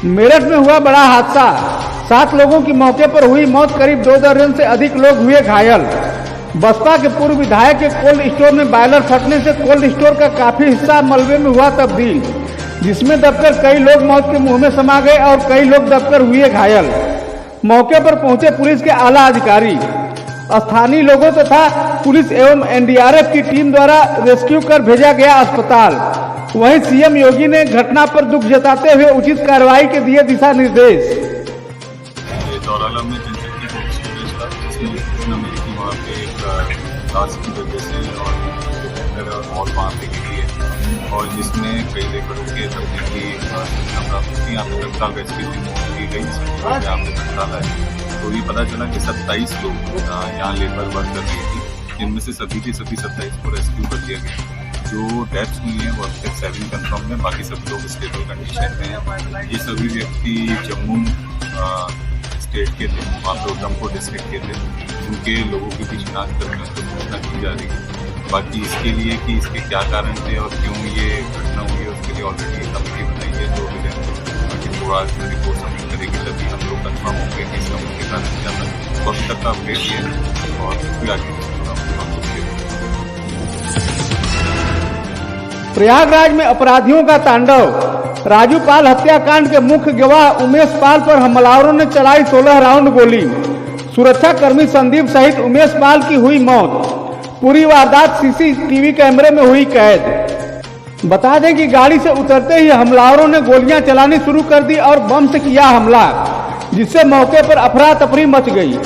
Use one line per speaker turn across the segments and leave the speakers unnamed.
मेरठ में हुआ बड़ा हादसा, 7 लोगों की मौके पर हुई मौत, करीब 2 दर्जन से अधिक लोग हुए घायल। बसपा के पूर्व विधायक के कोल्ड स्टोर में बॉयलर फटने से कोल्ड स्टोर का काफी हिस्सा मलबे में हुआ तब्दील, जिसमें दबकर कई लोग मौत के मुंह में समा गए और कई लोग दबकर हुए घायल। मौके पर पहुंचे पुलिस के आला अधिकारी, स्थानीय लोगों तथा पुलिस एवं एनडीआरएफ की टीम द्वारा रेस्क्यू कर भेजा गया अस्पताल। वहीं सीएम योगी ने घटना पर दुख जताते हुए उचित कार्रवाई के दिए दिशा निर्देश।
दौराला में जनशक्ति कॉलेज था, जिसमें सूचना मिली थी वहाँ पे एक लाश की वजह से और मौत वहाँ पे गिरी है और जिसमें कई लेबरों के दबने की सूचना प्राप्त हुई। यहाँ पे तत्काल रेस्क्यू टीम की गई, यहाँ पे तत्काल है तो ये पता चला कि 27 लोग यहाँ लेबर वर्क कर रही थी, जिनमें से सभी के सभी 27 को रेस्क्यू कर दिया गया। जो डेथ्स हुई हैं वो अब तक 7 कंफर्म है, बाकी सब लोग स्टेबल कंडीशन में हैं। ये सभी व्यक्ति जम्मू स्टेट के थे, वहाँ पे उधमपुर डिस्ट्रिक्ट के थे, उनके लोगों की भी शिनाख्त करने की सूचना की जा रही है। बाकी इसके लिए कि इसके क्या कारण थे और क्यों ये घटना हुई है, उसके लिए ऑलरेडी कमेटी बनाई है जो आज रिपोर्ट सबमिट करेगी, तभी हम लोग कंफर्म होंगे कि इसका मुख्य कारण क्या था। वक्त तक का अपडेट है और फिर आगे
प्रयागराज में अपराधियों का तांडव, राजू पाल हत्याकांड के मुख्य गवाह उमेश पाल पर हमलावरों ने चलाई 16 राउंड गोली, सुरक्षा कर्मी संदीप सहित उमेश पाल की हुई मौत। पूरी वारदात सीसीटीवी कैमरे में हुई कैद। बता दें कि गाड़ी से उतरते ही हमलावरों ने गोलियां चलानी शुरू कर दी और बम से किया हमला, जिससे मौके पर अफरा तफरी मच गई।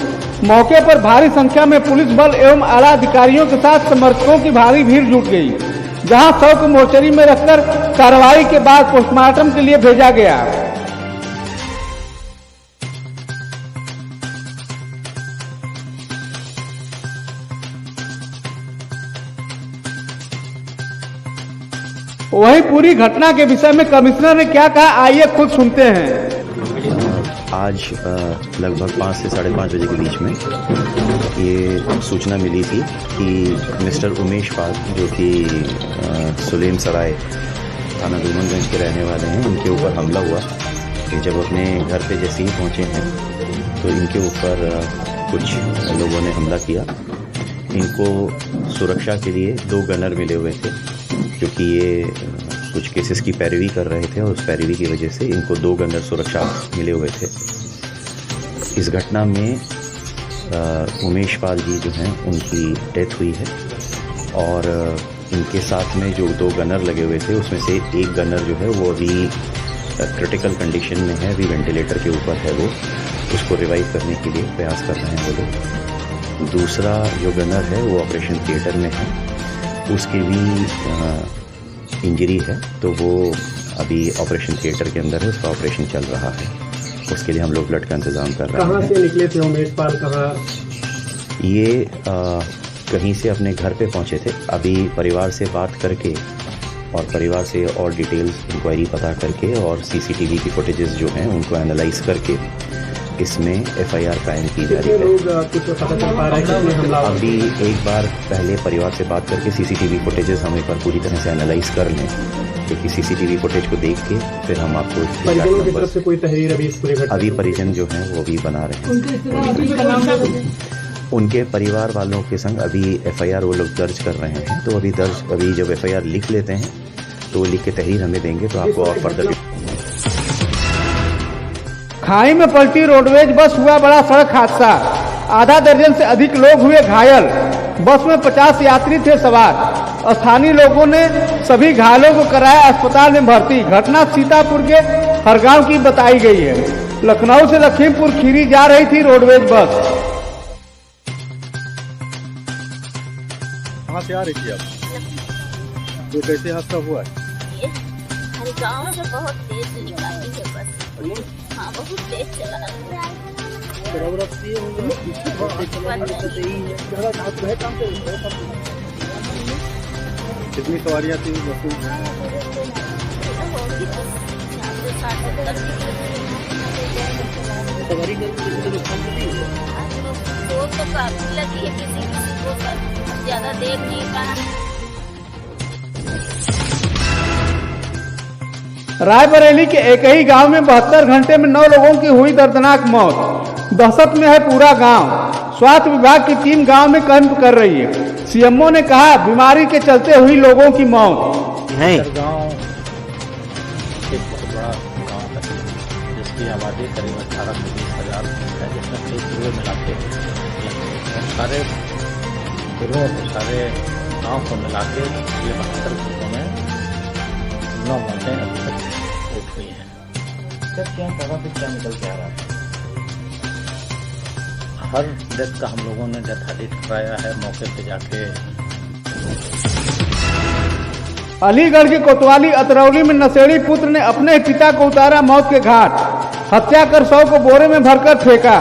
मौके पर भारी संख्या में पुलिस बल एवं आला अधिकारियों के साथ समर्थकों की भारी भीड़ जुट गई, जहां शव को मोर्चरी में रखकर कार्रवाई के बाद पोस्टमार्टम के लिए भेजा गया। वहीं पूरी घटना के विषय में कमिश्नर ने क्या कहा, आइए खुद सुनते हैं।
आज लगभग 5 से 5:30 बजे के बीच में ये सूचना मिली थी कि मिस्टर उमेश पाल, जो कि सुलेम सराय थाना डूमनगंज के रहने वाले हैं, उनके ऊपर हमला हुआ। कि जब अपने घर पे जैसे ही पहुंचे हैं तो इनके ऊपर कुछ लोगों ने हमला किया। इनको सुरक्षा के लिए 2 गनर मिले हुए थे, क्योंकि ये कुछ केसेस की पैरवी कर रहे थे और उस पैरवी की वजह से इनको 2 गनर सुरक्षा मिले हुए थे। इस घटना में उमेश पाल जी जो हैं उनकी डेथ हुई है और इनके साथ में जो 2 गनर लगे हुए थे उसमें से एक गनर जो है वो अभी क्रिटिकल कंडीशन में है, अभी वेंटिलेटर के ऊपर है। वो उसको रिवाइव करने के लिए प्रयास कर रहे हैं वो लोग। दूसरा जो गनर है वो ऑपरेशन थिएटर में है, उसकी भी इंजरी है, तो वो अभी ऑपरेशन थिएटर के अंदर है, उसका ऑपरेशन चल रहा है। उसके लिए हम लोग ब्लड का इंतजाम कर रहे हैं।
कहाँ से निकले थे उमेश पाल? कहाँ
ये कहीं से अपने घर पे पहुंचे थे। अभी परिवार से बात करके और परिवार से और डिटेल्स इंक्वायरी पता करके और सीसीटीवी की फुटेजेस जो हैं उनको एनालाइज करके इसमें एफआईआर कायम की जा रही है। अभी एक बार पहले परिवार से बात करके सीसीटीवी फुटेजेस हम एक बार पूरी तरह से एनालाइज कर लें, क्योंकि सीसीटीवी फुटेज को देख के फिर हम आपको अभी परिजन जो हैं वो भी बना रहे हैं। उनके परिवार वालों के संग अभी एफआईआर वो लोग दर्ज कर रहे हैं। तो अभी जब एफआईआर लिख लेते हैं तो लिख के तहरीर हमें देंगे तो आपको और फर्दर।
खाई में पलटी रोडवेज बस, हुआ बड़ा सड़क हादसा, आधा दर्जन से अधिक लोग हुए घायल। बस में 50 यात्री थे सवार। स्थानीय लोगों ने सभी घायलों को कराया अस्पताल में भर्ती। घटना सीतापुर के हरगांव की बताई गई है। लखनऊ से लखीमपुर खीरी जा रही थी रोडवेज बस।
कहाँ से आ रही थी आप? तो कैसे हादसा हुआ है?
गाँव से बहुत तेज चलाती है बस। हाँ, बहुत तेज चला रही है।
कितनी सवारियाँ थी बस में?
वो तो काफी लगी है, किसी को ज्यादा देख नहीं पाया।
रायबरेली के एक ही गांव में 72 घंटे में 9 लोगों की हुई दर्दनाक मौत। दहशत में है पूरा गांव। स्वास्थ्य विभाग की टीम गांव में कैंप कर रही है। सीएमओ ने कहा बीमारी के चलते हुई लोगों की मौत
गांव एक बहुत बड़ा गांव है जिसकी आबादी करीब 18 से 20 हजार है, जिसमें कई जिले मिला के सारे जिलों को सारे गांव को मिला के ये 72 जिलों में 9 मौतें अभी तक हुई हैं। सर क्या क्या निकल के आ रहा है? हर डेथ का हम लोगों ने डेथ एडिट कराया है मौके पे जाके।
अलीगढ़ के कोतवाली अतरौली में नशेड़ी पुत्र ने अपने ही पिता को उतारा मौत के घाट। हत्या कर शव को बोरे में भरकर फेंका।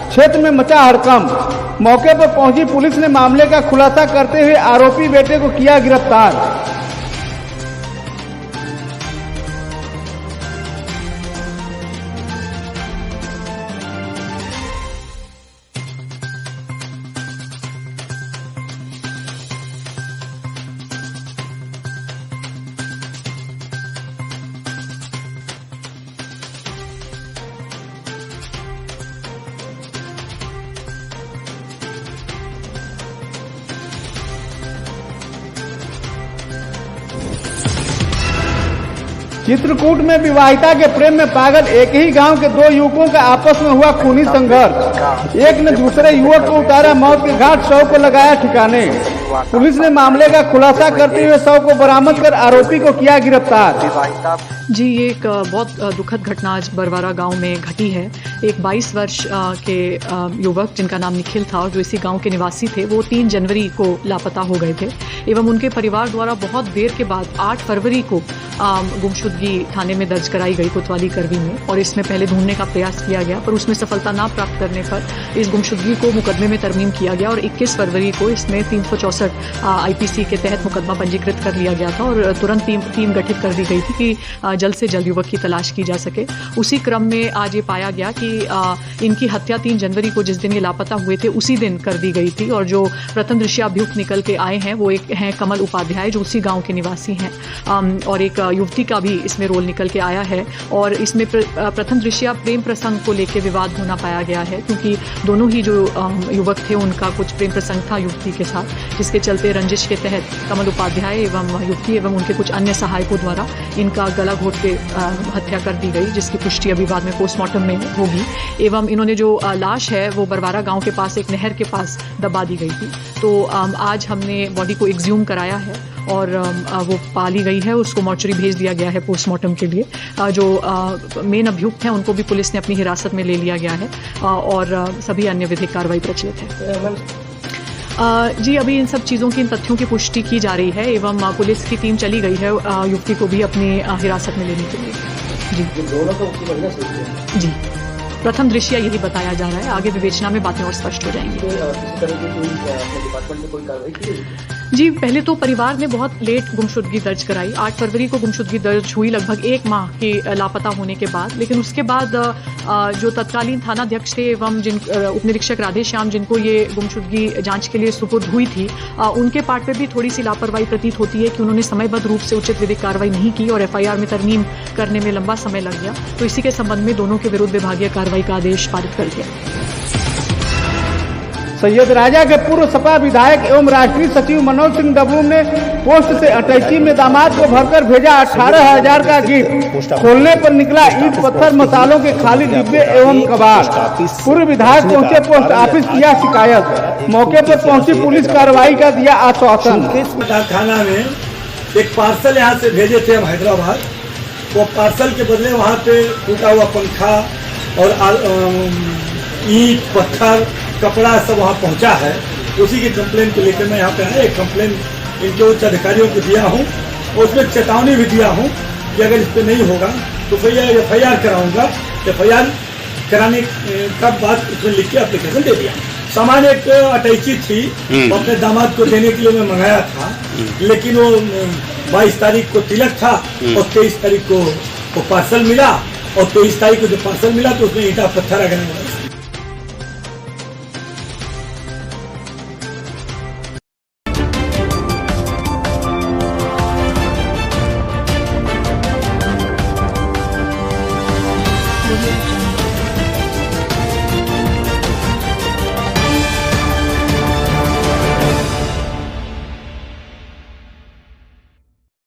क्षेत्र में मचा हड़कंप। मौके पर पहुंची पुलिस ने मामले का खुलासा करते हुए आरोपी बेटे को किया गिरफ्तार। चित्रकूट में विवाहिता के प्रेम में पागल एक ही गांव के 2 युवकों का आपस में हुआ खूनी संघर्ष। एक ने दूसरे युवक को उतारा मौत के घाट, शव को लगाया ठिकाने। पुलिस ने मामले का खुलासा करते हुए शव को बरामद कर आरोपी को किया गिरफ्तार।
जी, ये एक बहुत दुखद घटना आज बरवारा गांव में घटी है। एक 22 वर्ष के युवक जिनका नाम निखिल था और जो इसी गांव के निवासी थे, वो 3 जनवरी को लापता हो गए थे एवं उनके परिवार द्वारा बहुत देर के बाद 8 फरवरी को गुमशुदगी थाने में दर्ज कराई गई कोतवाली करवी में, और इसमें पहले ढूंढने का प्रयास किया गया पर उसमें सफलता ना प्राप्त करने पर इस गुमशुदगी को मुकदमे में तरमीम किया गया और 21 फरवरी को इसमें 364 IPC के तहत मुकदमा पंजीकृत कर लिया गया था और तुरंत टीम गठित कर दी गई थी कि जल्द से जल्द युवक की तलाश की जा सके। उसी क्रम में आज ये पाया गया कि इनकी हत्या 3 जनवरी को, जिस दिन ये लापता हुए थे, उसी दिन कर दी गई थी। और जो प्रथम दृश्याभियुक्त निकल के आए हैं वो एक हैं कमल उपाध्याय, जो उसी गांव के निवासी हैं, और एक युवती का भी इसमें रोल निकल के आया है। और इसमें प्रथम दृश्या प्रेम प्रसंग को लेकर विवाद होना पाया गया है, क्योंकि दोनों ही जो युवक थे उनका कुछ प्रेम प्रसंग था युवती के साथ, जिसके चलते रंजिश के तहत कमल उपाध्याय एवं युवती एवं उनके कुछ अन्य सहायकों द्वारा इनका गला घोट के हत्या कर दी गई, जिसकी पुष्टि अभी बाद में पोस्टमार्टम में होगी। एवं इन्होंने जो लाश है वो बरवारा गांव के पास एक नहर के पास दबा दी गई थी। तो आज हमने बॉडी को एक्सह्यूम कराया है और वो पाली गई है, उसको मॉर्चरी भेज दिया गया है पोस्टमार्टम के लिए। जो मेन अभियुक्त हैं उनको भी पुलिस ने अपनी हिरासत में ले लिया गया है और सभी अन्य विधिक कार्रवाई प्रचलित है। जी, अभी इन सब चीज़ों की, इन तथ्यों की पुष्टि की जा रही है एवं पुलिस की टीम चली गई है युवती को भी अपनी हिरासत में लेने के लिए। जी, प्रथम दृश्य यही बताया जा रहा है, आगे विवेचना में बातें और स्पष्ट हो जाएंगी। जी, पहले तो परिवार ने बहुत लेट गुमशुदगी दर्ज कराई। 8 फरवरी को गुमशुदगी दर्ज हुई, लगभग 1 माह के लापता होने के बाद। लेकिन उसके बाद जो तत्कालीन थानाध्यक्ष थे एवं उप निरीक्षक राधेश्याम, जिनको ये गुमशुदगी जांच के लिए सुपुर्द हुई थी, उनके पार्ट पे भी थोड़ी सी लापरवाही प्रतीत होती है कि उन्होंने समयबद्ध रूप से उचित विधिक कार्रवाई नहीं की और FIR में तरमीम करने में लंबा समय लग गया। तो इसी के संबंध में दोनों के विरुद्ध विभागीय कार्रवाई का आदेश पारित कर दिया।
सैयद राजा के पूर्व सपा विधायक एवं राष्ट्रीय सचिव मनोज सिंह डबरूम ने पोस्ट से अटैची में दामाद को भरकर भेजा 18,000 का गिफ्ट। खोलने पर निकला ईंट पत्थर मसालों के खाली डिब्बे एवं कबाड़। पूर्व विधायक पहुंचे पोस्ट ऑफिस, किया शिकायत। मौके पर पहुंची पुलिस कार्रवाई का दिया आश्वासन।
कारखाना में एक पार्सल यहाँ से भेजे थे हम हैदराबाद, वो पार्सल के बदले वहाँ पे टूटा हुआ पंखा और ईंट पत्थर कपड़ा सब वहाँ पहुँचा है। उसी की कंप्लेन को लेकर मैं यहाँ पे आया। एक कंप्लेन इनके उच्च अधिकारियों को दिया हूँ और उसमें चेतावनी भी दिया हूँ कि अगर इस पर नहीं होगा तो FIR कराऊंगा। FIR कराने का बाद उसमें लिख के एप्लीकेशन दे दिया। सामान एक अटैची थी, अपने दामाद को देने के लिए मैं मंगाया था, लेकिन वो 22 तारीख को तिलक था और 23 तारीख को वो पार्सल मिला, और 23 तारीख को जब पार्सल मिला तो उसमें ईंटा पत्थर